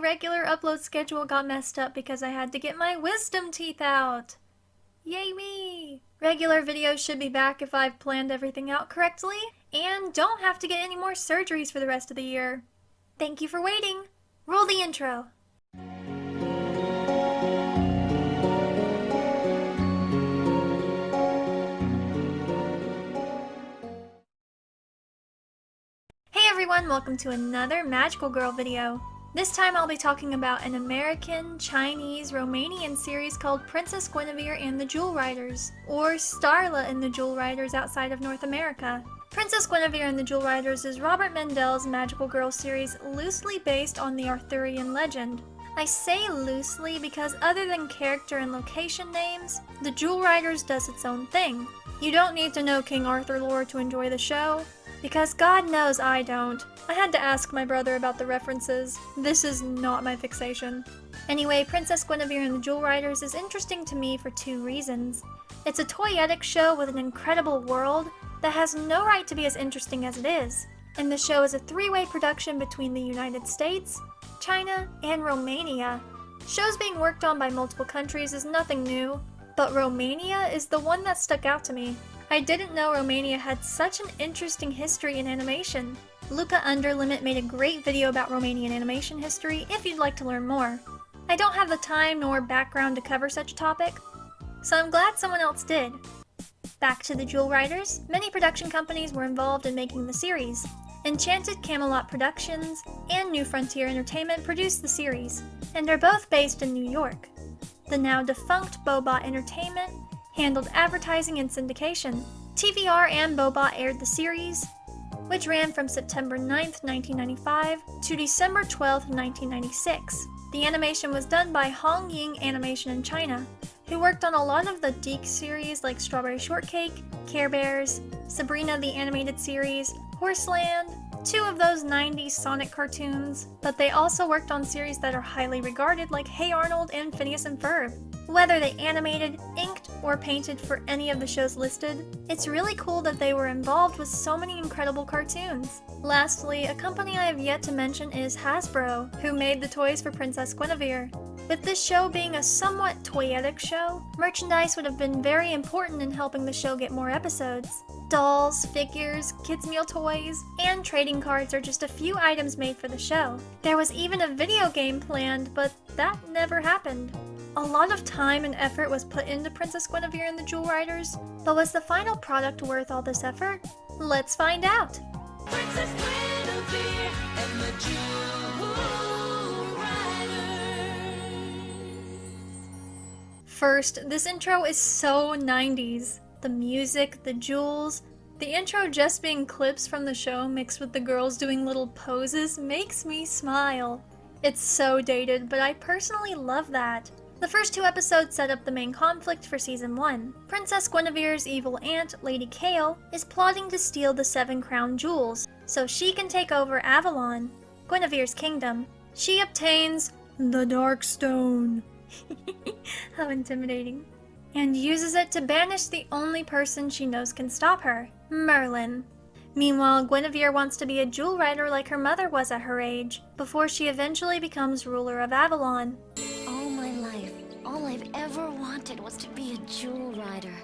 regular upload schedule got messed up because I had to get my wisdom teeth out. Yay me! Regular videos should be back if I've planned everything out correctly, and don't have to get any more surgeries for the rest of the year. Thank you for waiting. Roll the intro. Hey everyone, welcome to another Magical Girl video. This time I'll be talking about an American, Chinese, Romanian series called Princess Gwenevere and the Jewel Riders, or Starla and the Jewel Riders outside of North America. Princess Gwenevere and the Jewel Riders is Robert Mendel's Magical Girl series loosely based on the Arthurian legend. I say loosely because other than character and location names, the Jewel Riders does its own thing. You don't need to know King Arthur lore to enjoy the show, because God knows I don't. I had to ask my brother about the references. This is not my fixation. Anyway, Princess Gwenevere and the Jewel Riders is interesting to me for two reasons. It's a toyetic show with an incredible world that has no right to be as interesting as it is. And the show is a three-way production between the United States, China, and Romania. Shows being worked on by multiple countries is nothing new, but Romania is the one that stuck out to me. I didn't know Romania had such an interesting history in animation. Luca Underlimit made a great video about Romanian animation history if you'd like to learn more. I don't have the time nor background to cover such a topic, so I'm glad someone else did. Back to the Jewel Riders, many production companies were involved in making the series. Enchanted Camelot Productions and New Frontier Entertainment produced the series, and are both based in New York. The now defunct Bobot Entertainment handled advertising and syndication. TVR and Bobot aired the series, which ran from September 9th, 1995 to December 12th, 1996. The animation was done by Hong Ying Animation in China, who worked on a lot of the DiC series like Strawberry Shortcake, Care Bears, Sabrina the Animated Series, Horseland, two of those 90s Sonic cartoons, but they also worked on series that are highly regarded like Hey Arnold and Phineas and Ferb. Whether they animated, inked, or painted for any of the shows listed, it's really cool that they were involved with so many incredible cartoons. Lastly, a company I have yet to mention is Hasbro, who made the toys for Princess Gwenevere. With this show being a somewhat toyetic show, merchandise would have been very important in helping the show get more episodes. Dolls, figures, kids' meal toys, and trading cards are just a few items made for the show. There was even a video game planned, but that never happened. A lot of time and effort was put into Princess Gwenevere and the Jewel Riders, but was the final product worth all this effort? Let's find out! Princess Gwenevere and the Jewel Riders. First, this intro is so 90s. The music, the jewels, the intro just being clips from the show mixed with the girls doing little poses makes me smile. It's so dated, but I personally love that. The first two episodes set up the main conflict for Season 1. Princess Guinevere's evil aunt, Lady Kale, is plotting to steal the 7 crown jewels so she can take over Avalon, Guinevere's kingdom. She obtains the Dark Stone. How intimidating. And uses it to banish the only person she knows can stop her, Merlin. Meanwhile, Guinevere wants to be a jewel rider like her mother was at her age, before she eventually becomes ruler of Avalon. All my life, all I've ever wanted was to be a jewel rider.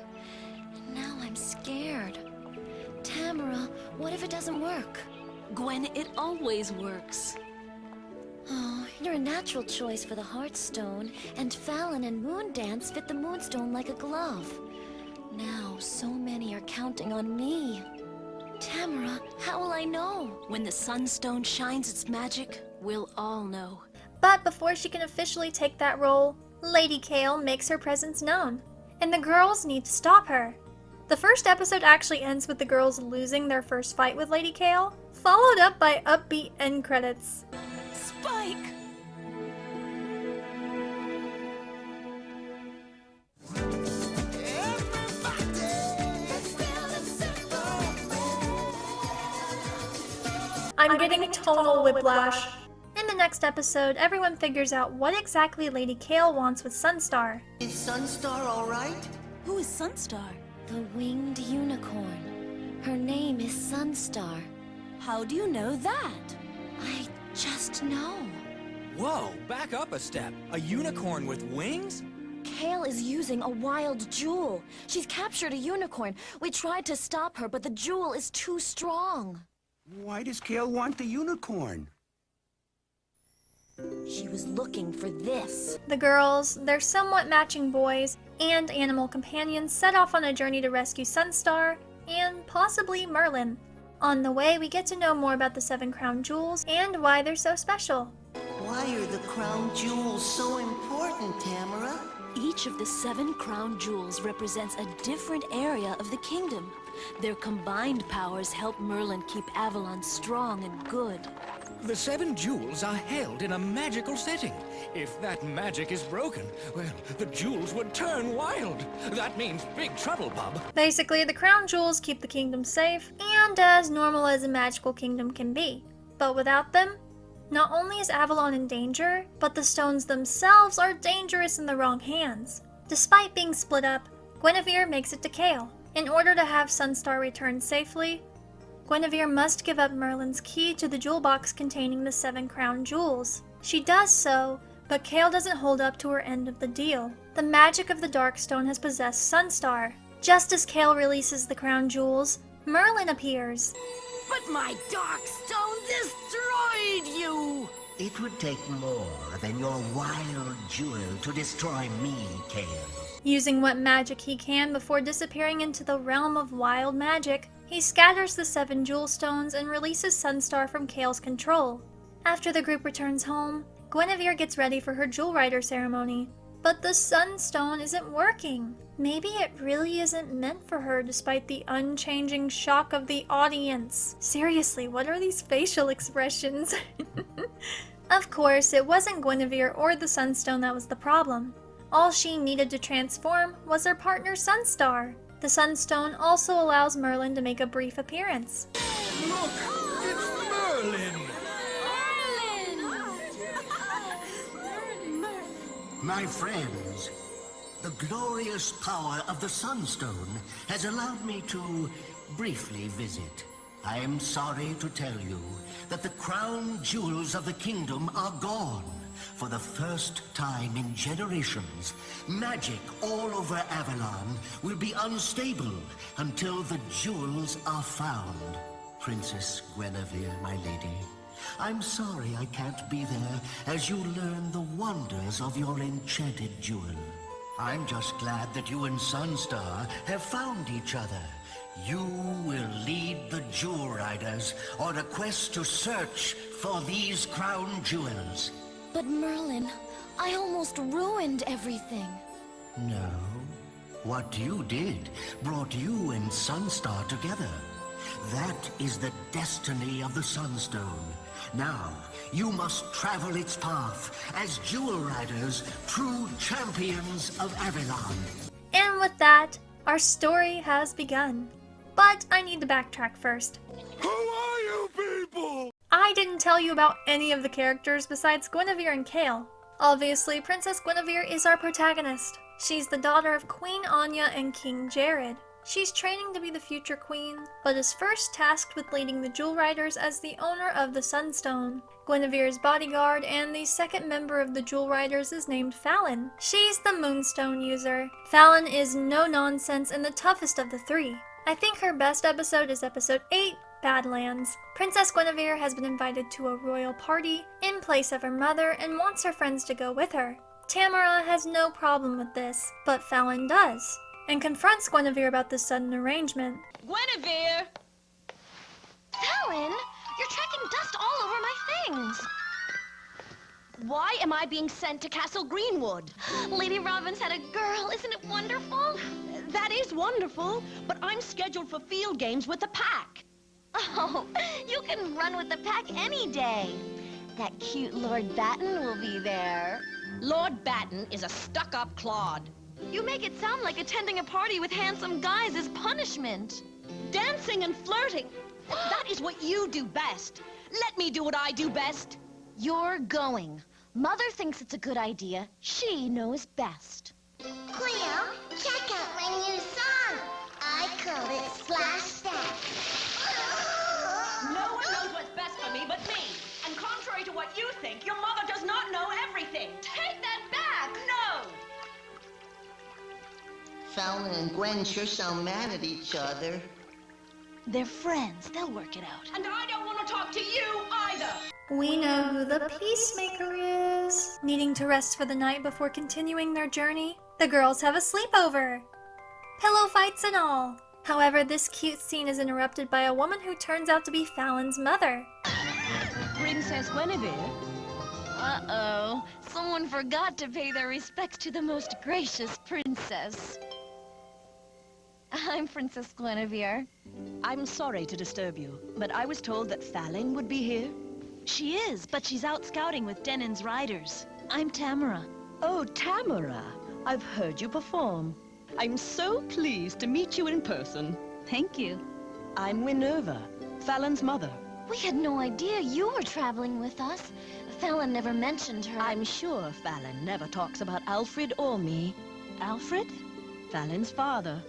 And now I'm scared. Tamara, what if it doesn't work? Gwen, it always works. Oh, you're a natural choice for the Heartstone, and Fallon and Moondance fit the Moonstone like a glove. Now, so many are counting on me. Tamara, how will I know? When the Sunstone shines its magic, we'll all know. But before she can officially take that role, Lady Kale makes her presence known, and the girls need to stop her. The first episode actually ends with the girls losing their first fight with Lady Kale, followed up by upbeat end credits. Spike! I'm getting tonal whiplash. In the next episode, everyone figures out what exactly Lady Kale wants with Sunstar. Is Sunstar all right? Who is Sunstar? The winged unicorn. Her name is Sunstar. How do you know that? I just know. Whoa, back up a step. A unicorn with wings? Kale is using a wild jewel. She's captured a unicorn. We tried to stop her, but the jewel is too strong. Why does Kale want the unicorn? She was looking for this. The girls, their somewhat matching boys, and animal companions set off on a journey to rescue Sunstar and possibly Merlin. On the way, we get to know more about the 7 crown jewels and why they're so special. Why are the crown jewels so important, Tamara? Each of the 7 crown jewels represents a different area of the kingdom. Their combined powers help Merlin keep Avalon strong and good. The 7 jewels are held in a magical setting. If that magic is broken, well, the jewels would turn wild. That means big trouble, bub. Basically, the crown jewels keep the kingdom safe and as normal as a magical kingdom can be. But without them, not only is Avalon in danger, but the stones themselves are dangerous in the wrong hands. Despite being split up, Gwenevere makes it to Kale. In order to have Sunstar return safely, Gwenevere must give up Merlin's key to the jewel box containing the 7 crown jewels. She does so, but Kale doesn't hold up to her end of the deal. The magic of the Darkstone has possessed Sunstar. Just as Kale releases the crown jewels, Merlin appears. But my Darkstone destroyed you! It would take more than your wild jewel to destroy me, Kale. Using what magic he can before disappearing into the realm of wild magic, he scatters the 7 jewel stones and releases Sunstar from Kale's control. After the group returns home, Gwenevere gets ready for her Jewel Rider ceremony, but the Sunstone isn't working. Maybe it really isn't meant for her despite the unchanging shock of the audience. Seriously, what are these facial expressions? Of course, it wasn't Gwenevere or the Sunstone that was the problem. All she needed to transform was her partner Sunstar. The Sunstone also allows Merlin to make a brief appearance. Look, it's Merlin! My friends, the glorious power of the Sunstone has allowed me to briefly visit. I am sorry to tell you that the crown jewels of the kingdom are gone. For the first time in generations, magic all over Avalon will be unstable until the jewels are found. Princess Gwenevere, my lady, I'm sorry I can't be there as you learn the wonders of your enchanted jewel. I'm just glad that you and Sunstar have found each other. You will lead the Jewel Riders on a quest to search for these crown jewels. But Merlin, I almost ruined everything. No. What you did brought you and Sunstar together. That is the destiny of the Sunstone. Now, you must travel its path as Jewel Riders, true champions of Avalon. And with that, our story has begun. But I need to backtrack first. Who are you people? I didn't tell you about any of the characters besides Gwenevere and Kale. Obviously, Princess Gwenevere is our protagonist. She's the daughter of Queen Anya and King Jared. She's training to be the future queen, but is first tasked with leading the Jewel Riders as the owner of the Sunstone. Gwenevere's bodyguard and the second member of the Jewel Riders is named Fallon. She's the Moonstone user. Fallon is no nonsense and the toughest of the 3. I think her best episode is episode 8, Badlands. Princess Gwenevere has been invited to a royal party in place of her mother and wants her friends to go with her. Tamara has no problem with this, but Fallon does, and confronts Gwenevere about this sudden arrangement. Gwenevere! Fallon, you're tracking dust all over my things. Why am I being sent to Castle Greenwood? Lady Robin's had a girl. Isn't it wonderful? That is wonderful, but I'm scheduled for field games with the pack. Oh, you can run with the pack any day. That cute Lord Batten will be there. Lord Batten is a stuck-up clod. You make it sound like attending a party with handsome guys is punishment. Dancing and flirting. That is what you do best. Let me do what I do best. You're going. Mother thinks it's a good idea. She knows best. Cleo, check out my new song. I call it Splashback. No one knows what's best for me but me. And contrary to what you think, your mother does not everything! Take that back! No! Fallon and Gwen sure sound mad at each other. They're friends. They'll work it out. And I don't want to talk to you either! We know who the peacemaker is. Needing to rest for the night before continuing their journey, the girls have a sleepover. Pillow fights and all. However, this cute scene is interrupted by a woman who turns out to be Fallon's mother. Princess Gwenevere? Uh-oh. Someone forgot to pay their respects to the most gracious princess. I'm Princess Gwenevere. I'm sorry to disturb you, but I was told that Fallon would be here. She is, but she's out scouting with Denon's riders. I'm Tamara. Oh, Tamara. I've heard you perform. I'm so pleased to meet you in person. Thank you. I'm Gwenevere, Fallon's mother. We had no idea you were traveling with us. Fallon never mentioned her. I'm sure Fallon never talks about Alfred or me. Alfred? Fallon's father.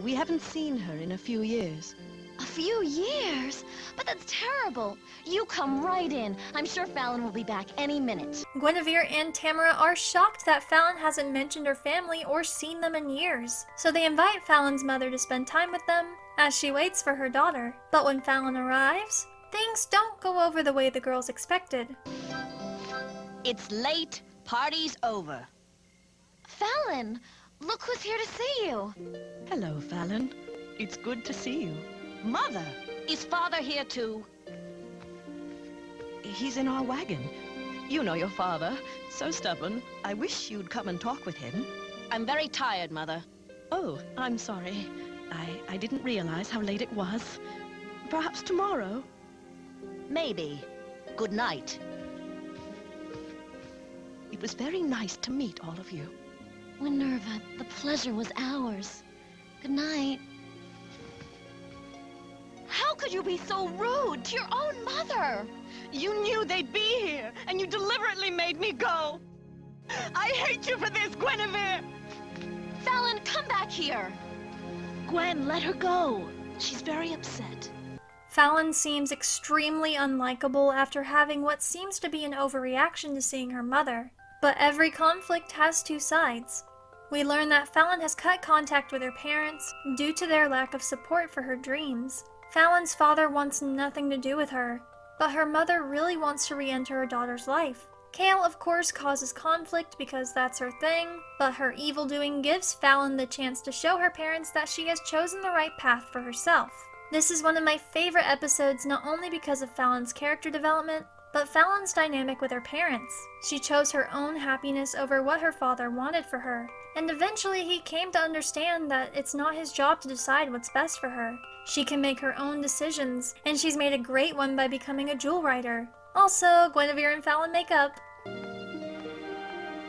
We haven't seen her in a few years. A few years? But that's terrible. You come right in. I'm sure Fallon will be back any minute. Gwenevere and Tamara are shocked that Fallon hasn't mentioned her family or seen them in years, so they invite Fallon's mother to spend time with them as she waits for her daughter. But when Fallon arrives, things don't go over the way the girls expected. It's late. Party's over. Fallon, look who's here to see you. Hello, Fallon. It's good to see you. Mother! Is father here too? He's in our wagon. You know your father. So stubborn. I wish you'd come and talk with him. I'm very tired, Mother. Oh, I'm sorry. I didn't realize how late it was. Perhaps tomorrow? Maybe. Good night. It was very nice to meet all of you. Minerva, the pleasure was ours. Good night. How could you be so rude to your own mother? You knew they'd be here, and you deliberately made me go. I hate you for this, Gwenevere! Fallon, come back here! Gwen, let her go. She's very upset. Fallon seems extremely unlikable after having what seems to be an overreaction to seeing her mother. But every conflict has two sides. We learn that Fallon has cut contact with her parents due to their lack of support for her dreams. Fallon's father wants nothing to do with her, but her mother really wants to re-enter her daughter's life. Kale, of course, causes conflict because that's her thing, but her evil doing gives Fallon the chance to show her parents that she has chosen the right path for herself. This is one of my favorite episodes not only because of Fallon's character development, but Fallon's dynamic with her parents. She chose her own happiness over what her father wanted for her, and eventually he came to understand that it's not his job to decide what's best for her. She can make her own decisions, and she's made a great one by becoming a jewel rider. Also, Gwenevere and Fallon make up.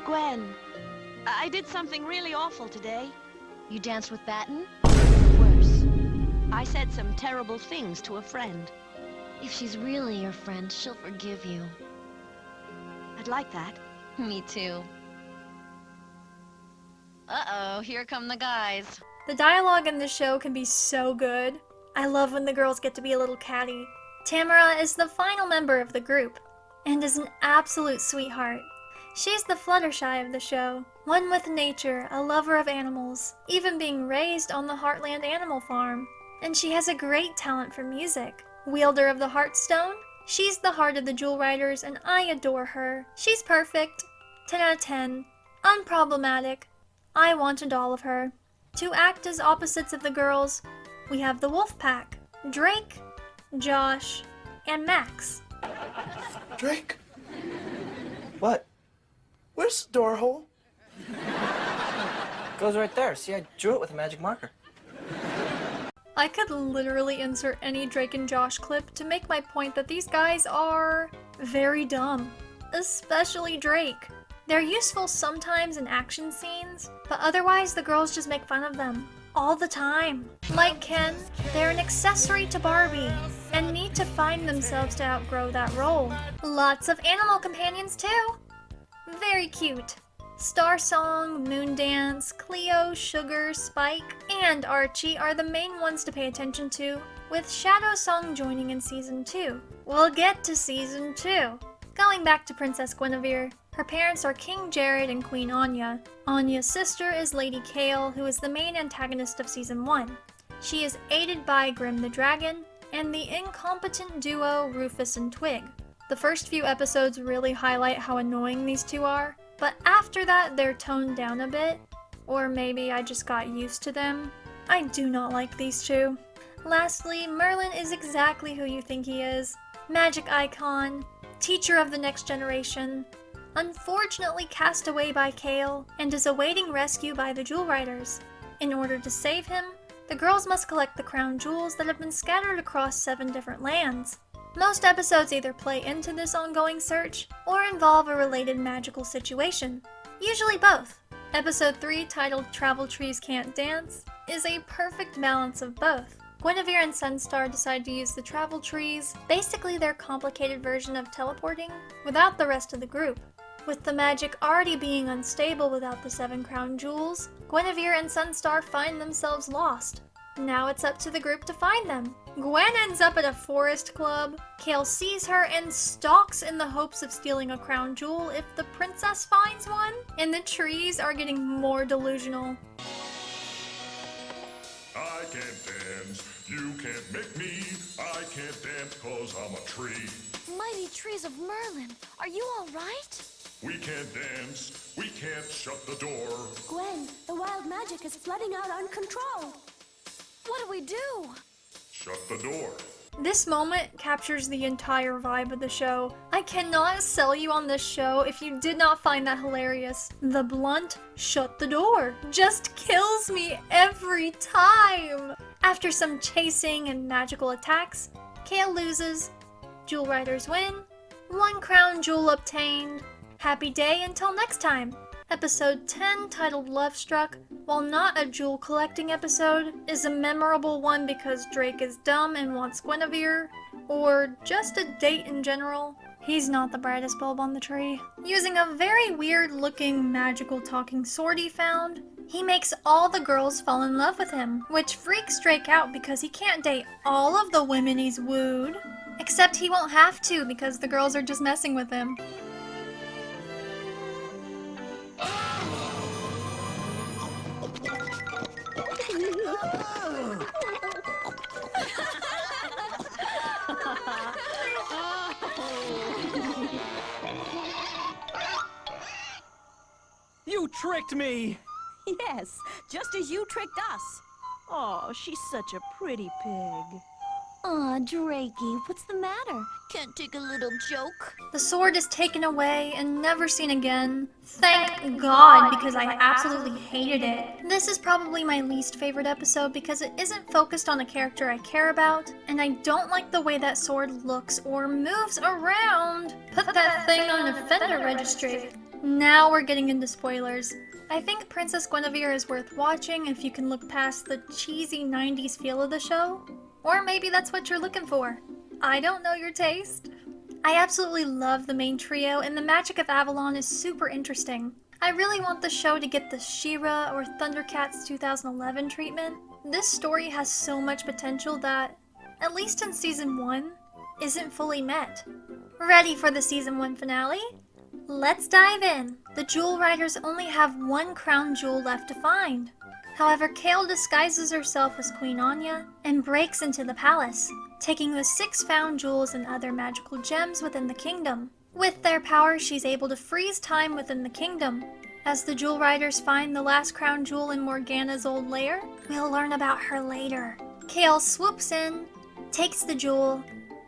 Gwen, I did something really awful today. You danced with Batten? Worse. I said some terrible things to a friend. If she's really your friend, she'll forgive you. I'd like that. Me too. Uh-oh, here come the guys. The dialogue in the show can be so good. I love when the girls get to be a little catty. Tamara is the final member of the group, and is an absolute sweetheart. She's the Fluttershy of the show, one with nature, a lover of animals, even being raised on the Heartland Animal Farm. And she has a great talent for music. Wielder of the Heartstone, she's the heart of the Jewel Riders, and I adore her. She's perfect. 10 out of 10. Unproblematic. I wanted all of her. To act as opposites of the girls, we have the Wolf Pack, Drake, Josh, and Max. Drake? What? Where's the door hole? Goes right there. See, I drew it with a magic marker. I could literally insert any Drake and Josh clip to make my point that these guys are very dumb. Especially Drake. They're useful sometimes in action scenes, but otherwise the girls just make fun of them. All the time. Like Ken, they're an accessory to Barbie, and need to find themselves to outgrow that role. Lots of animal companions too. Very cute. Star Song, Moondance, Cleo, Sugar, Spike, and Archie are the main ones to pay attention to, with Shadow Song joining in Season 2. We'll get to Season 2. Going back to Princess Gwenevere, her parents are King Jared and Queen Anya. Anya's sister is Lady Kale, who is the main antagonist of Season 1. She is aided by Grim the Dragon and the incompetent duo Rufus and Twig. The first few episodes really highlight how annoying these two are, but after that they're toned down a bit, or maybe I just got used to them. I do not like these two. Lastly, Merlin is exactly who you think he is. Magic icon, teacher of the next generation, unfortunately cast away by Kale, and is awaiting rescue by the Jewel Riders. In order to save him, the girls must collect the crown jewels that have been scattered across 7 different lands. Most episodes either play into this ongoing search, or involve a related magical situation. Usually both. Episode 3, titled Travel Trees Can't Dance, is a perfect balance of both. Gwenevere and Sunstar decide to use the travel trees, basically their complicated version of teleporting, without the rest of the group. With the magic already being unstable without the 7 crown jewels, Gwenevere and Sunstar find themselves lost. Now it's up to the group to find them. Gwen ends up at a forest club. Kale sees her and stalks in the hopes of stealing a crown jewel if the princess finds one, and the trees are getting more delusional. I can't dance, you can't make me. I can't dance 'cause I'm a tree. Mighty trees of Merlin, are you all right? We can't dance, we can't shut the door. Gwen, the wild magic is flooding out uncontrolled. What do we do? Shut the door. This moment captures the entire vibe of the show. I cannot sell you on this show if you did not find that hilarious. The blunt "shut the door" just kills me every time. After some chasing and magical attacks, Kale loses, Jewel Riders win, 1 crown jewel obtained. Happy day until next time. Episode 10, titled Love Struck, while not a jewel collecting episode, is a memorable one because Drake is dumb and wants Gwenevere, or just a date in general. He's not the brightest bulb on the tree. Using a very weird looking magical talking sword he found, he makes all the girls fall in love with him, which freaks Drake out because he can't date all of the women he's wooed. Except he won't have to because the girls are just messing with him. You tricked me! Yes, just as you tricked us. Oh, she's such a pretty pig. Aw, Drakey, what's the matter? Can't take a little joke? The sword is taken away and never seen again. Thank God, because I absolutely hated it. This is probably my least favorite episode because it isn't focused on a character I care about, and I don't like the way that sword looks or moves around. Put that thing on a fender registry. Now we're getting into spoilers. I think Princess Gwenevere is worth watching if you can look past the cheesy 90s feel of the show. Or maybe that's what you're looking for. I don't know your taste. I absolutely love the main trio, and the magic of Avalon is super interesting. I really want the show to get the She-Ra or Thundercats 2011 treatment. This story has so much potential that, at least in Season 1, isn't fully met. Ready for the Season 1 finale? Let's dive in. The Jewel Riders only have 1 crown jewel left to find. However, Kale disguises herself as Queen Anya and breaks into the palace, taking the 6 found jewels and other magical gems within the kingdom. With their power, she's able to freeze time within the kingdom. As the Jewel Riders find the last crown jewel in Morgana's old lair, we'll learn about her later. Kale swoops in, takes the jewel,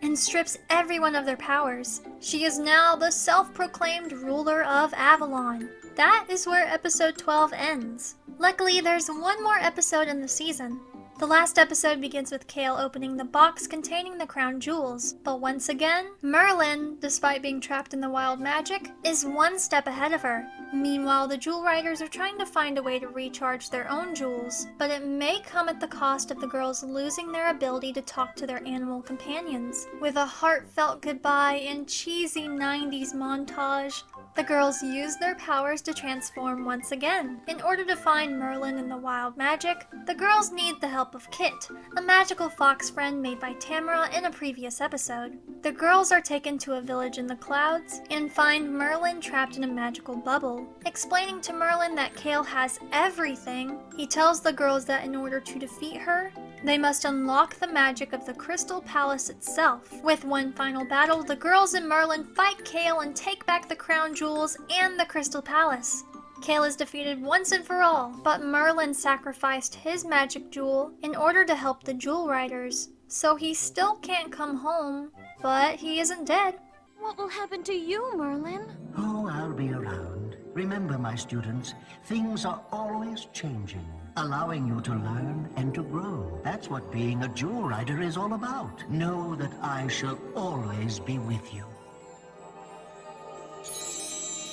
and strips everyone of their powers. She is now the self-proclaimed ruler of Avalon. That is where episode 12 ends. Luckily, there's 1 more episode in the season. The last episode begins with Kale opening the box containing the crown jewels, but once again, Merlin, despite being trapped in the wild magic, is 1 step ahead of her. Meanwhile, the Jewel Riders are trying to find a way to recharge their own jewels, but it may come at the cost of the girls losing their ability to talk to their animal companions. With a heartfelt goodbye and cheesy 90s montage, the girls use their powers to transform once again. In order to find Merlin and the wild magic, the girls need the help help of Kit, a magical fox friend made by Tamara in a previous episode. The girls are taken to a village in the clouds and find Merlin trapped in a magical bubble. Explaining to Merlin that Kale has everything, he tells the girls that in order to defeat her, they must unlock the magic of the Crystal Palace itself. With one final battle, the girls and Merlin fight Kale and take back the crown jewels and the Crystal Palace. Kale is defeated once and for all, but Merlin sacrificed his magic jewel in order to help the Jewel Riders. So he still can't come home, but he isn't dead. What will happen to you, Merlin? Oh, I'll be around. Remember, my students, things are always changing, allowing you to learn and to grow. That's what being a Jewel Rider is all about. Know that I shall always be with you.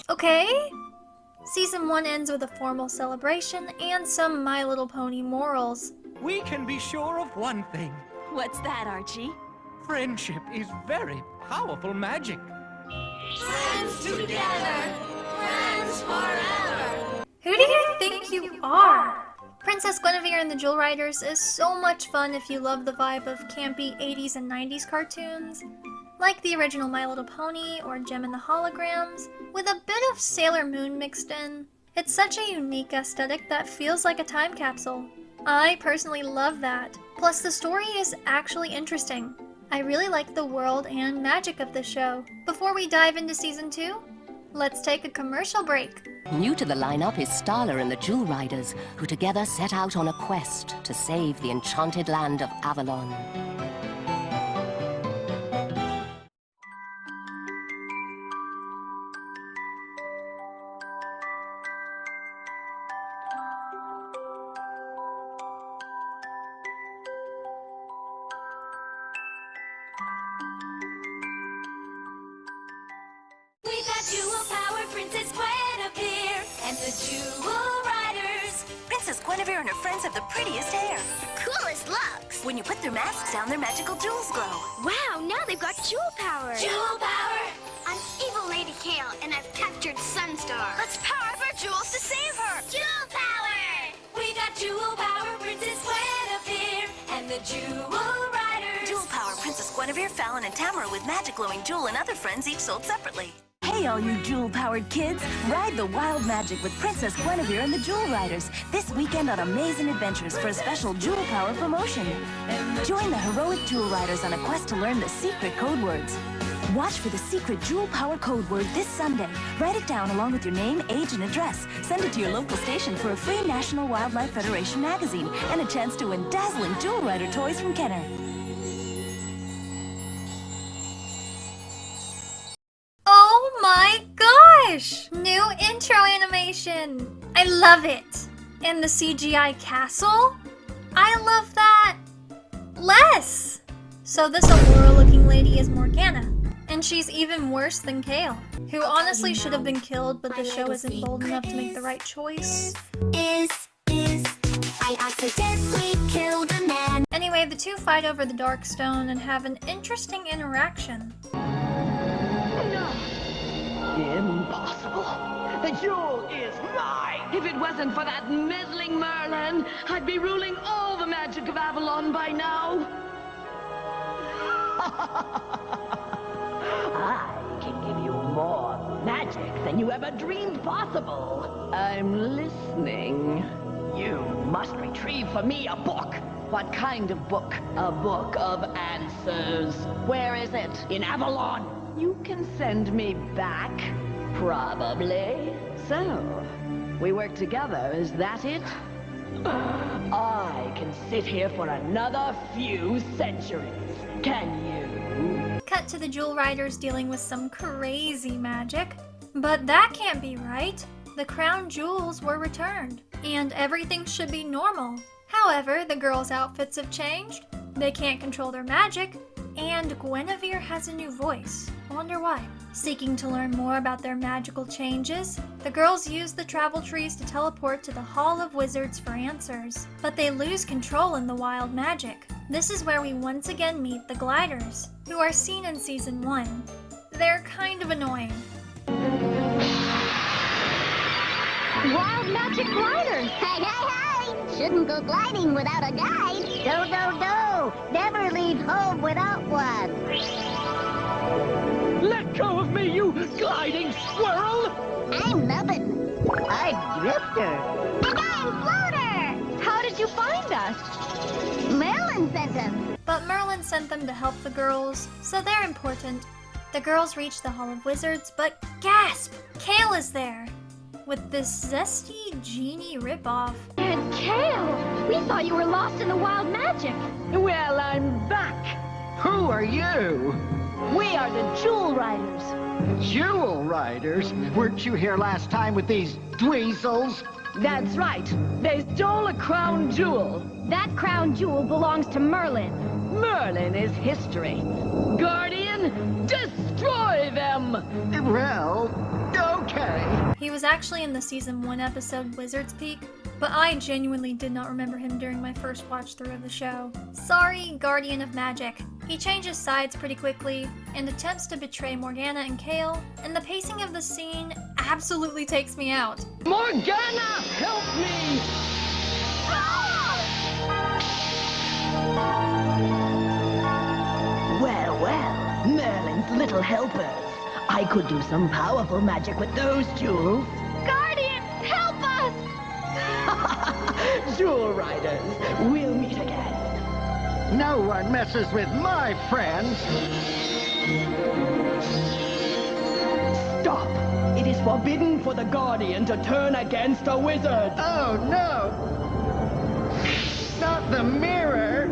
Okay. Season 1 ends with a formal celebration and some My Little Pony morals. We can be sure of one thing. What's that, Archie? Friendship is very powerful magic. Friends together, friends forever. Who do you think you are? Princess Gwenevere and the Jewel Riders is so much fun if you love the vibe of campy 80s and 90s cartoons, like the original My Little Pony or Gem and the Holograms, with a bit of Sailor Moon mixed in. It's such a unique aesthetic that feels like a time capsule. I personally love that. Plus the story is actually interesting. I really like the world and magic of the show. Before we dive into Season 2, let's take a commercial break. New to the lineup is Starla and the Jewel Riders, who together set out on a quest to save the enchanted land of Avalon. We've got Jewel Power Princess Gwenevere and the Jewel Riders. Princess Gwenevere and her friends have the prettiest hair. Coolest looks. When you put their masks down, their magical jewels glow. Wow, now they've got Jewel Power. Jewel Power. I'm Evil Lady Kale, and I've captured Sunstar. Let's power up our jewels to save her. Jewel Power. We got Jewel Power Princess Gwenevere and the Jewel Riders. Jewel Power Princess Gwenevere, Fallon, and Tamara with magic glowing jewel and other friends each sold separately. Hey, all you jewel-powered kids! Ride the wild magic with Princess Gwenevere and the Jewel Riders this weekend on Amazing Adventures for a special Jewel Power promotion. Join the heroic Jewel Riders on a quest to learn the secret code words. Watch for the secret Jewel Power code word this Sunday. Write it down along with your name, age, and address. Send it to your local station for a free National Wildlife Federation magazine and a chance to win dazzling Jewel Rider toys from Kenner. Oh my gosh! New intro animation! I love it! And the CGI castle? I love that less! So this Aurora-looking lady is Morgana, and she's even worse than Kale, who honestly should have been killed, but the show isn't bold enough to make the right choice. I accidentally killed a man. Anyway, the two fight over the Dark Stone and have an interesting interaction. Impossible. The jewel is mine. If it wasn't for that meddling Merlin, I'd be ruling all the magic of Avalon by now. I can give you more magic than you ever dreamed possible. I'm listening. You must retrieve for me a book. What kind of book? A book of answers. Where is it? In Avalon. You can send me back? Probably. So, we work together, is that it? I can sit here for another few centuries. Can you? Cut to the Jewel Riders dealing with some crazy magic. But that can't be right. The crown jewels were returned, and everything should be normal. However, the girls' outfits have changed, they can't control their magic, and Gwenevere has a new voice. I wonder why. Seeking to learn more about their magical changes, the girls use the travel trees to teleport to the Hall of Wizards for answers, but they lose control in the wild magic. This is where we once again meet the Gliders, who are seen in Season 1. They're kind of annoying. Wild magic gliders! Hey, hey, hey! Shouldn't go gliding without a guide. No. Never leave home without one. Let go of me, you gliding squirrel! I'm Nubbin. I'm Drifter. And I'm Floater! How did you find us? Merlin sent us. But Merlin sent them to help the girls, so they're important. The girls reach the Hall of Wizards, but gasp! Kale is there! With this zesty genie ripoff. And Kale! We thought you were lost in the wild magic. Well, I'm back. Who are you? We are the Jewel Riders. Jewel Riders? Weren't you here last time with these dweezels? That's right. They stole a crown jewel. That crown jewel belongs to Merlin. Merlin is history. Guardian, destroy them! Well, okay. He was actually in the Season 1 episode Wizard's Peak, but I genuinely did not remember him during my first watch through of the show. Sorry, Guardian of Magic. He changes sides pretty quickly and attempts to betray Morgana and Kale, and the pacing of the scene absolutely takes me out. Morgana, help me! Well, Merlin's little helpers. I could do some powerful magic with those jewels. Guardian, help us! Jewel Riders, we'll meet again. No one messes with my friends. Stop! It is forbidden for the Guardian to turn against a wizard. Oh, no! Not the mirror!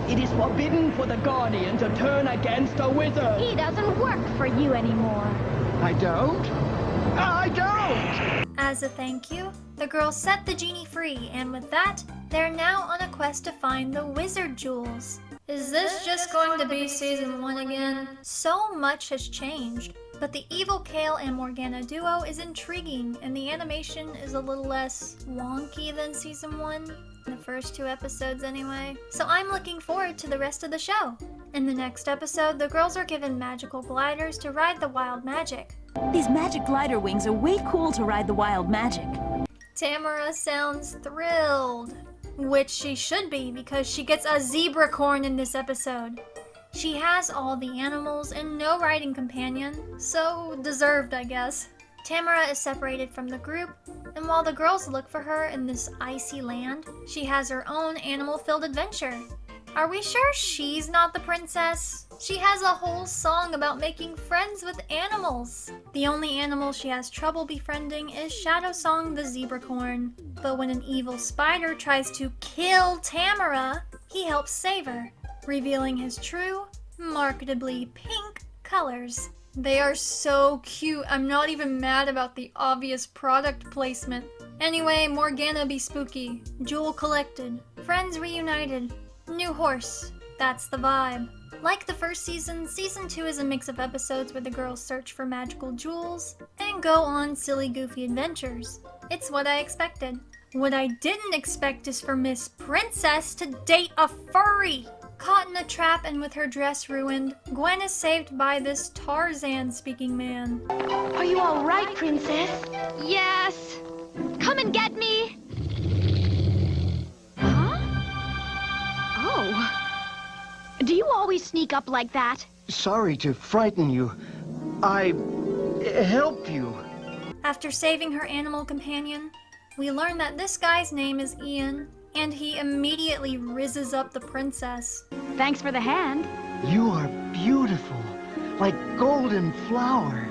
It is forbidden for the Guardian to turn against a wizard. He doesn't work for you anymore. I don't? I don't! As a thank you, the girls set the genie free, and with that, they're now on a quest to find the wizard jewels. Is this just going to be Season 1 again? So much has changed, but the evil Kale and Morgana duo is intriguing, and the animation is a little less wonky than Season 1. The first 2 episodes anyway. So I'm looking forward to the rest of the show. In the next episode, the girls are given magical gliders to ride the wild magic. These magic glider wings are way cool to ride the wild magic. Tamara sounds thrilled. Which she should be, because she gets a zebra corn in this episode. She has all the animals and no riding companion, so deserved, I guess. Tamara is separated from the group, and while the girls look for her in this icy land, she has her own animal-filled adventure. Are we sure she's not the princess? She has a whole song about making friends with animals. The only animal she has trouble befriending is Shadow Song the zebracorn. But when an evil spider tries to kill Tamara, he helps save her, revealing his true, marketably pink colors. They are so cute. I'm not even mad about the obvious product placement. Anyway, Morgana be spooky. Jewel collected. Friends reunited. New horse. That's the vibe. Like the first season, Season 2 is a mix of episodes where the girls search for magical jewels and go on silly, goofy adventures. It's what I expected. What I didn't expect is for Miss Princess to date a furry. Caught in a trap and with her dress ruined, Gwen is saved by this Tarzan-speaking man. Are you all right, Princess? Yes. Come and get me. Huh? Oh. Do you always sneak up like that? Sorry to frighten you. I help you. After saving her animal companion, we learn that this guy's name is Ian, and he immediately rizzes up the princess. Thanks for the hand. You are beautiful, like golden flower.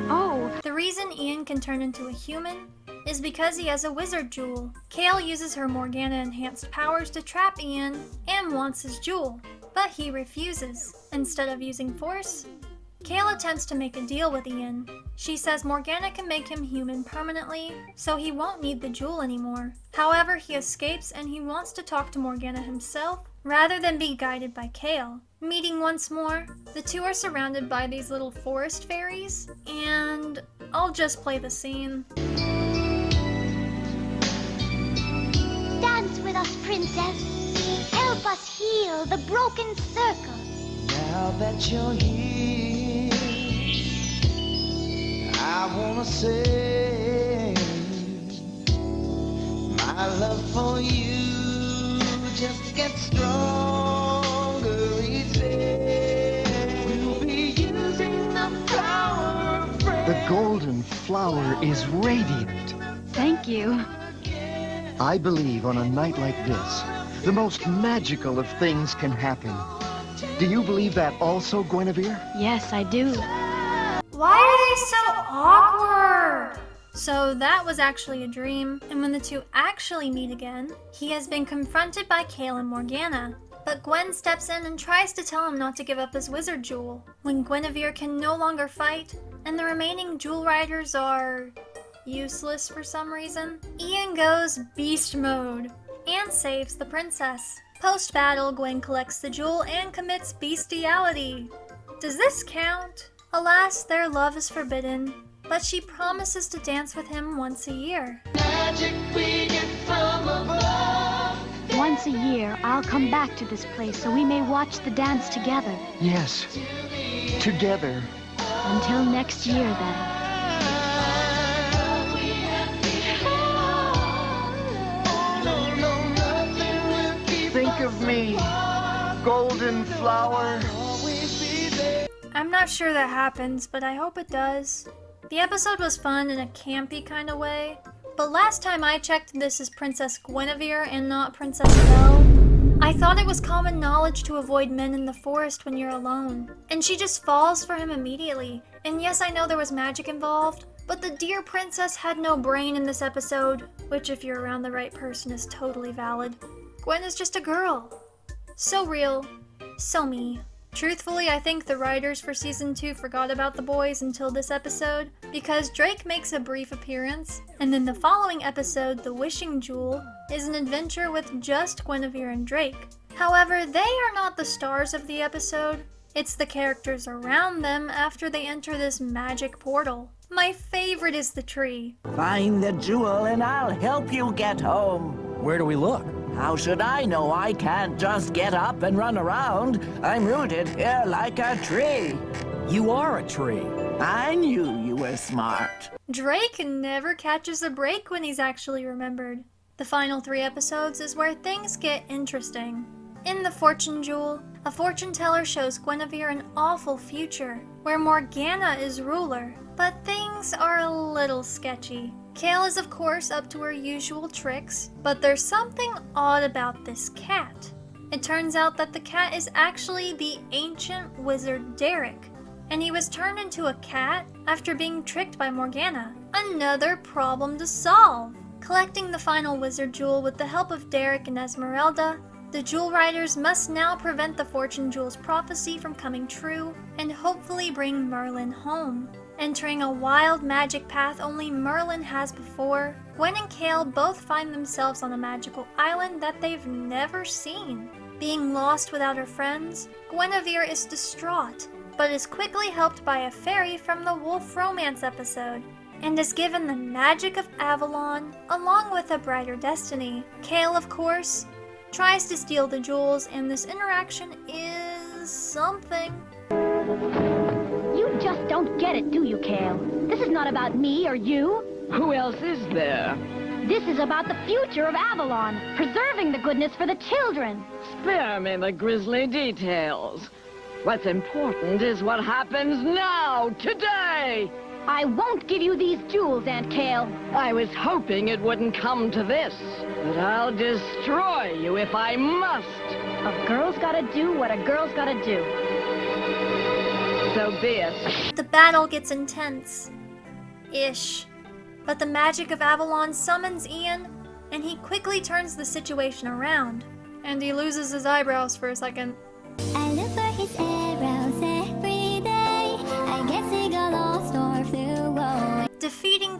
Oh. The reason Ian can turn into a human is because he has a wizard jewel. Kale uses her Morgana-enhanced powers to trap Ian and wants his jewel, but he refuses. Instead of using force, Kale attempts to make a deal with Ian. She says Morgana can make him human permanently, so he won't need the jewel anymore. However, he escapes and he wants to talk to Morgana himself rather than be guided by Kale. Meeting once more, the two are surrounded by these little forest fairies, and I'll just play the scene. Dance with us, princess. Help us heal the broken circle. Now that you're here, I wanna say my love for you just gets stronger each day. We'll be using the flower of friends. The golden flower is radiant. Thank you. I believe on a night like this, the most magical of things can happen. Do you believe that also, Gwenevere? Yes, I do. Why are they so awkward? So that was actually a dream, and when the two actually meet again, he has been confronted by Kale and Morgana. But Gwen steps in and tries to tell him not to give up his wizard jewel. When Gwenevere can no longer fight, and the remaining jewel riders are useless for some reason, Ian goes beast mode and saves the princess. Post-battle, Gwen collects the jewel and commits bestiality. Does this count? Alas, their love is forbidden, but she promises to dance with him once a year. Magic we get from above. Once a year, I'll come back to this place so we may watch the dance together. Yes, together. Until next year, then. Think of me, golden flower. I'm not sure that happens, but I hope it does. The episode was fun in a campy kind of way, but last time I checked, this is Princess Gwenevere and not Princess Belle. I thought it was common knowledge to avoid men in the forest when you're alone, and she just falls for him immediately. And yes, I know there was magic involved, but the dear princess had no brain in this episode, which if you're around the right person is totally valid. Gwen is just a girl. So real, so me. Truthfully, I think the writers for Season 2 forgot about the boys until this episode, because Drake makes a brief appearance, and then the following episode, The Wishing Jewel, is an adventure with just Gwenevere and Drake. However, they are not the stars of the episode. It's the characters around them after they enter this magic portal. My favorite is the tree. Find the jewel and I'll help you get home. Where do we look? How should I know? I can't just get up and run around. I'm rooted here like a tree. You are a tree. I knew you were smart. Drake never catches a break when he's actually remembered. The final 3 episodes is where things get interesting. In The Fortune Jewel, a fortune teller shows Gwenevere an awful future, where Morgana is ruler, but things are a little sketchy. Kale is of course up to her usual tricks, but there's something odd about this cat. It turns out that the cat is actually the ancient wizard Derek, and he was turned into a cat after being tricked by Morgana. Another problem to solve! Collecting the final wizard jewel with the help of Derek and Esmeralda, the Jewel Riders must now prevent the Fortune Jewel's prophecy from coming true and hopefully bring Merlin home. Entering a wild magic path only Merlin has before, Gwen and Kale both find themselves on a magical island that they've never seen. Being lost without her friends, Gwenevere is distraught, but is quickly helped by a fairy from the Wolf Romance episode, and is given the magic of Avalon along with a brighter destiny. Kale, of course, tries to steal the jewels, and this interaction is something. You just don't get it, do you, Kale? This is not about me or you. Who else is there? This is about the future of Avalon, preserving the goodness for the children. Spare me the grisly details. What's important is what happens now, today! I won't give you these jewels, Aunt Kale. I was hoping it wouldn't come to this, but I'll destroy you if I must. A girl's gotta do what a girl's gotta do. So be it. The battle gets intense. Ish. But the magic of Avalon summons Ian, and he quickly turns the situation around. And he loses his eyebrows for a second. I look for his arrows every day.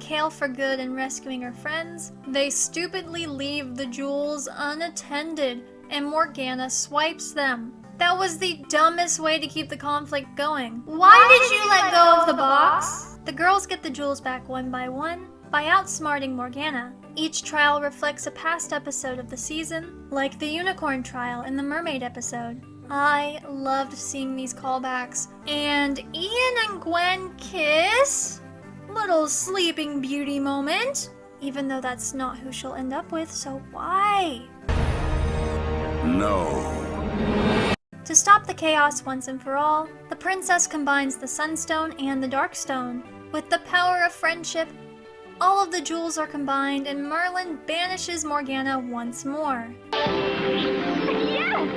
Kale for good and rescuing her friends, they stupidly leave the jewels unattended and Morgana swipes them. That was the dumbest way to keep the conflict going. Why did you let go of the box? The girls get the jewels back one by outsmarting Morgana. Each trial reflects a past episode of the season, like the unicorn trial in the mermaid episode. I loved seeing these callbacks. And Ian and Gwen kiss? Little Sleeping Beauty moment. Even though that's not who she'll end up with, so why? No. To stop the chaos once and for all, the princess combines the Sunstone and the Darkstone. With the power of friendship, all of the jewels are combined and Merlin banishes Morgana once more. Yes!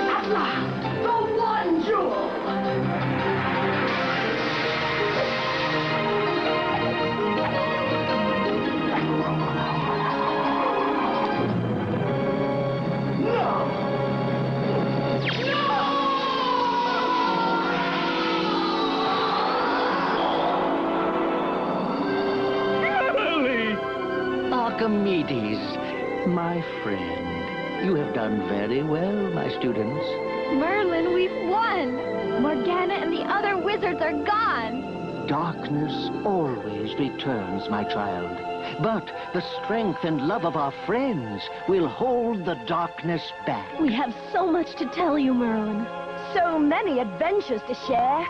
At last, the one jewel! Archimedes, my friend, you have done very well, my students. Merlin, we've won! Morgana and the other wizards are gone! Darkness always returns, my child. But the strength and love of our friends will hold the darkness back. We have so much to tell you, Merlin. So many adventures to share.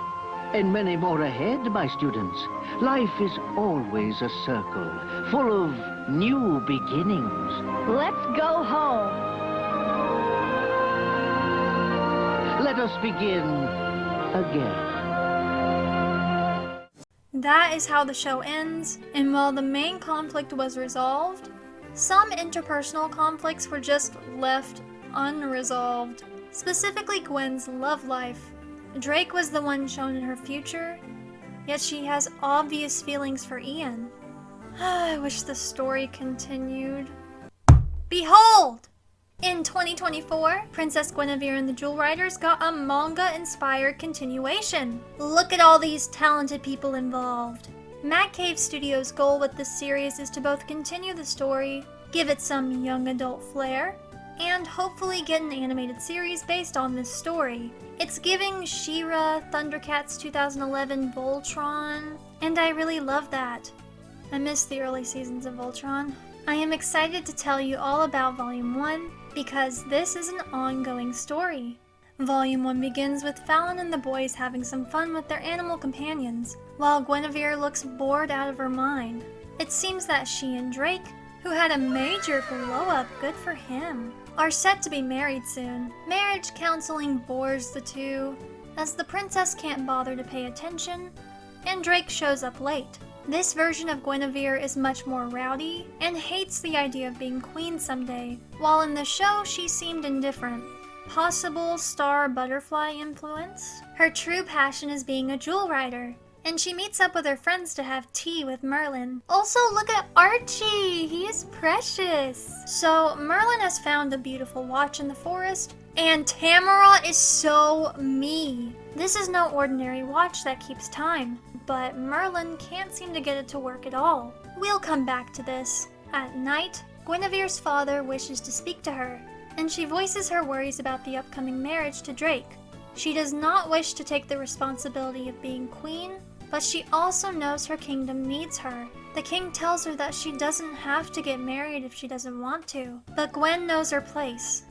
And many more ahead, my students. Life is always a circle, full of new beginnings. Let's go home. Let us begin again. That is how the show ends, and while the main conflict was resolved, some interpersonal conflicts were just left unresolved. Specifically Gwen's love life. Drake was the one shown in her future, yet she has obvious feelings for Ian. I wish the story continued. Behold! In 2024, Princess Gwenevere and the Jewel Riders got a manga-inspired continuation. Look at all these talented people involved. Mad Cave Studios' goal with this series is to both continue the story, give it some young adult flair, and hopefully get an animated series based on this story. It's giving She-Ra, Thundercats 2011 Voltron, and I really love that. I miss the early seasons of Voltron. I am excited to tell you all about Volume 1 because this is an ongoing story. Volume 1 begins with Fallon and the boys having some fun with their animal companions, while Gwenevere looks bored out of her mind. It seems that she and Drake, who had a major glow-up, good for him, are set to be married soon. Marriage counseling bores the two, as the princess can't bother to pay attention, and Drake shows up late. This version of Gwenevere is much more rowdy and hates the idea of being queen someday, while in the show she seemed indifferent. Possible star butterfly influence? Her true passion is being a jewel rider, and she meets up with her friends to have tea with Merlin. Also, look at Archie! He is precious! So, Merlin has found a beautiful watch in the forest, and Tamara is so me. This is no ordinary watch that keeps time, but Merlin can't seem to get it to work at all. We'll come back to this. At night, Guinevere's father wishes to speak to her, and she voices her worries about the upcoming marriage to Drake. She does not wish to take the responsibility of being queen, but she also knows her kingdom needs her. The king tells her that she doesn't have to get married if she doesn't want to, but Gwen knows her place.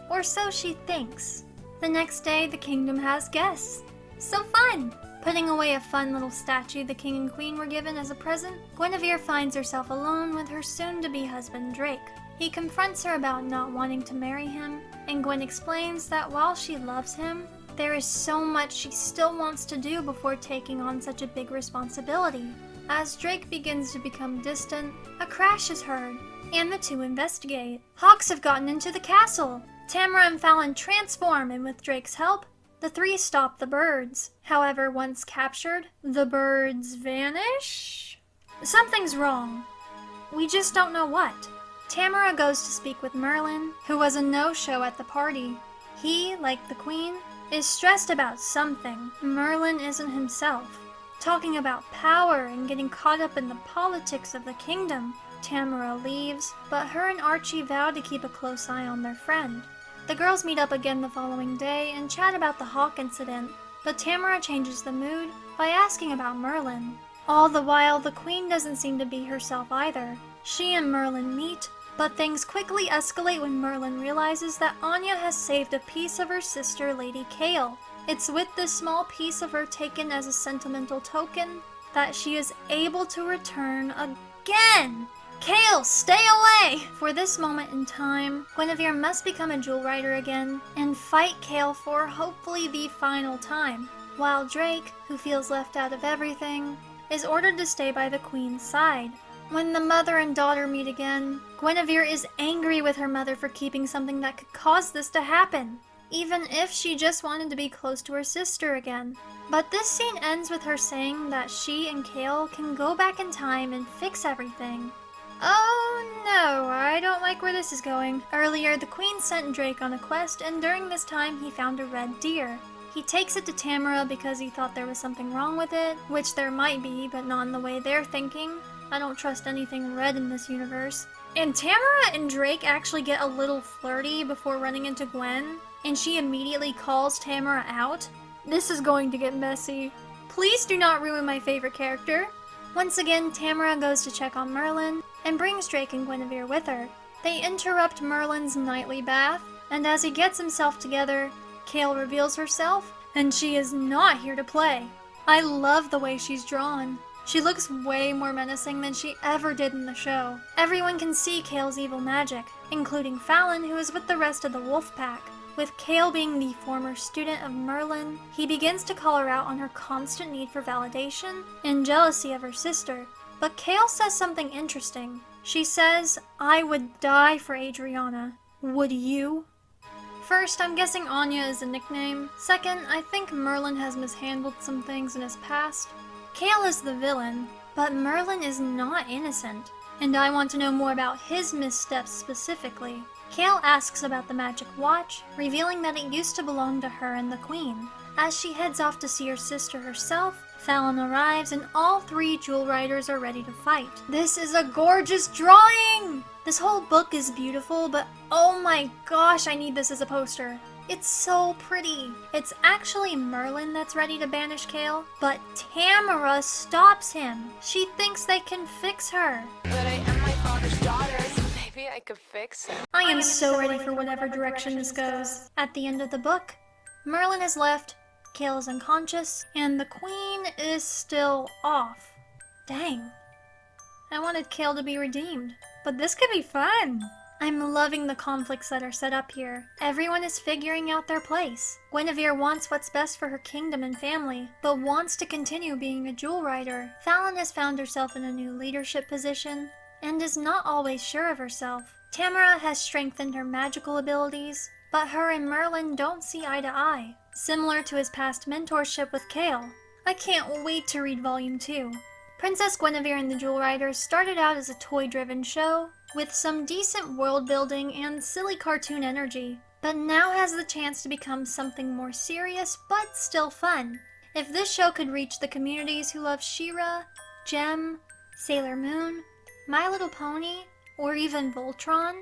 Or so she thinks. The next day, the kingdom has guests. So fun! Putting away a fun little statue the king and queen were given as a present, Guinevere finds herself alone with her soon-to-be husband Drake. He confronts her about not wanting to marry him, and Gwen explains that while she loves him, there is so much she still wants to do before taking on such a big responsibility. As Drake begins to become distant, a crash is heard, and the two investigate. Hawks have gotten into the castle. Tamara and Fallon transform, and with Drake's help, the three stop the birds. However, once captured, the birds vanish? Something's wrong. We just don't know what. Tamara goes to speak with Merlin, who was a no-show at the party. He, like the Queen, is stressed about something Merlin isn't himself. Talking about power and getting caught up in the politics of the kingdom. Tamara leaves, but her and Archie vow to keep a close eye on their friend. The girls meet up again the following day and chat about the hawk incident, but Tamara changes the mood by asking about Merlin. All the while, the Queen doesn't seem to be herself either. She and Merlin meet, but things quickly escalate when Merlin realizes that Anya has saved a piece of her sister, Lady Kale. It's with this small piece of her taken as a sentimental token that she is able to return again! Kale, stay away! For this moment in time, Gwenevere must become a jewel rider again and fight Kale for hopefully the final time, while Drake, who feels left out of everything, is ordered to stay by the Queen's side. When the mother and daughter meet again, Gwenevere is angry with her mother for keeping something that could cause this to happen, even if she just wanted to be close to her sister again. But this scene ends with her saying that she and Kale can go back in time and fix everything. Oh no, I don't like where this is going. Earlier, the Queen sent Drake on a quest, and during this time he found a red deer. He takes it to Tamara because he thought there was something wrong with it, which there might be, but not in the way they're thinking. I don't trust anything red in this universe. And Tamara and Drake actually get a little flirty before running into Gwen, and she immediately calls Tamara out. This is going to get messy. Please do not ruin my favorite character. Once again, Tamara goes to check on Merlin and brings Drake and Gwenevere with her. They interrupt Merlin's nightly bath, and as he gets himself together, Kale reveals herself, and she is not here to play. I love the way she's drawn. She looks way more menacing than she ever did in the show. Everyone can see Kale's evil magic, including Fallon, who is with the rest of the wolf pack. With Kale being the former student of Merlin, he begins to call her out on her constant need for validation and jealousy of her sister. But Kale says something interesting. She says, "I would die for Adriana. Would you?" First, I'm guessing Anya is a nickname. Second, I think Merlin has mishandled some things in his past. Kale is the villain, but Merlin is not innocent, and I want to know more about his missteps specifically. Kale asks about the magic watch, revealing that it used to belong to her and the Queen. As she heads off to see her sister herself, Fallon arrives and all three jewel riders are ready to fight. This is a gorgeous drawing! This whole book is beautiful, but oh my gosh, I need this as a poster. It's so pretty. It's actually Merlin that's ready to banish Kale, but Tamara stops him. She thinks they can fix her. But I am my father's daughter, so maybe I could fix her. I am so ready for whatever direction this goes. At the end of the book, Merlin is left, Kale is unconscious, and the Queen is still off. Dang. I wanted Kale to be redeemed, but this could be fun. I'm loving the conflicts that are set up here. Everyone is figuring out their place. Gwenevere wants what's best for her kingdom and family, but wants to continue being a jewel rider. Fallon has found herself in a new leadership position, and is not always sure of herself. Tamara has strengthened her magical abilities, but her and Merlin don't see eye to eye, similar to his past mentorship with Kale. I can't wait to read Volume 2. Princess Gwenevere and the Jewel Riders started out as a toy-driven show, with some decent world building and silly cartoon energy, but now has the chance to become something more serious but still fun. If this show could reach the communities who love She-Ra, Gem, Sailor Moon, My Little Pony, or even Voltron,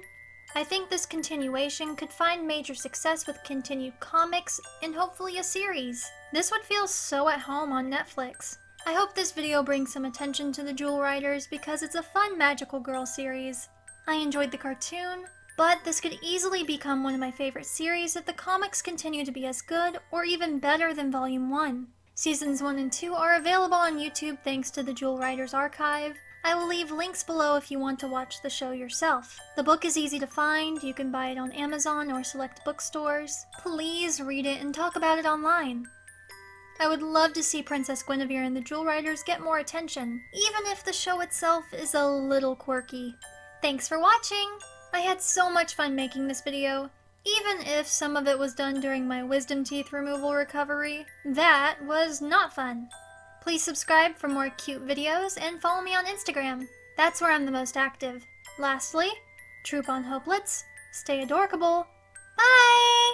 I think this continuation could find major success with continued comics and hopefully a series. This would feel so at home on Netflix. I hope this video brings some attention to the Jewel Riders because it's a fun magical girl series. I enjoyed the cartoon, but this could easily become one of my favorite series if the comics continue to be as good or even better than Volume 1. Seasons 1 and 2 are available on YouTube thanks to the Jewel Riders archive. I will leave links below if you want to watch the show yourself. The book is easy to find, you can buy it on Amazon or select bookstores. Please read it and talk about it online. I would love to see Princess Gwenevere and the Jewel Riders get more attention, even if the show itself is a little quirky. Thanks for watching! I had so much fun making this video. Even if some of it was done during my wisdom teeth removal recovery, that was not fun. Please subscribe for more cute videos and follow me on Instagram. That's where I'm the most active. Lastly, troop on Hopelets, stay adorkable. Bye!